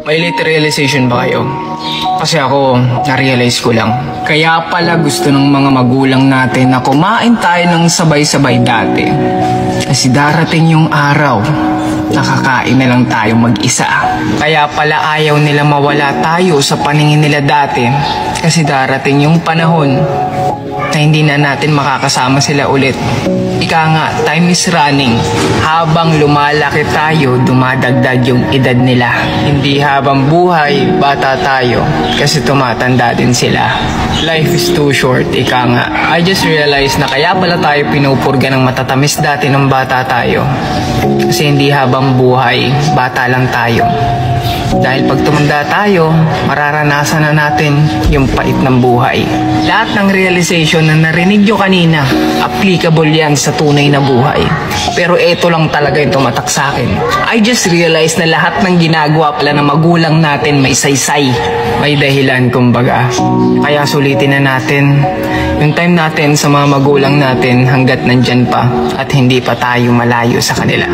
May late realization ba kayo? Kasi ako, na-realize ko lang. Kaya pala gusto ng mga magulang natin na kumain tayo ng sabay-sabay dati. Kasi darating yung araw, nakakain na lang tayo mag-isa. Kaya pala ayaw nila mawala tayo sa paningin nila dati. Kasi darating yung panahon na hindi na natin makakasama sila ulit. Ika nga, time is running. Habang lumalaki tayo, dumadagdag yung edad nila. Hindi habang buhay, bata tayo. Kasi tumatanda din sila. Life is too short, ika nga. I just realized na kaya pala tayo pinupurga ng matatamis dati nung bata tayo. Kasi hindi habang buhay, bata lang tayo. Dahil pag tumanda tayo, mararanasan na natin yung pait ng buhay. Lahat ng realization na narinig nyo kanina, applicable yan sa tunay na buhay. Pero eto lang talaga yung tumatak sa akin. I just realized na lahat ng ginagawa pala ng magulang natin may saysay. May dahilan kumbaga. Kaya sulitin na natin yung time natin sa mga magulang natin hanggat nandyan pa at hindi pa tayo malayo sa kanila.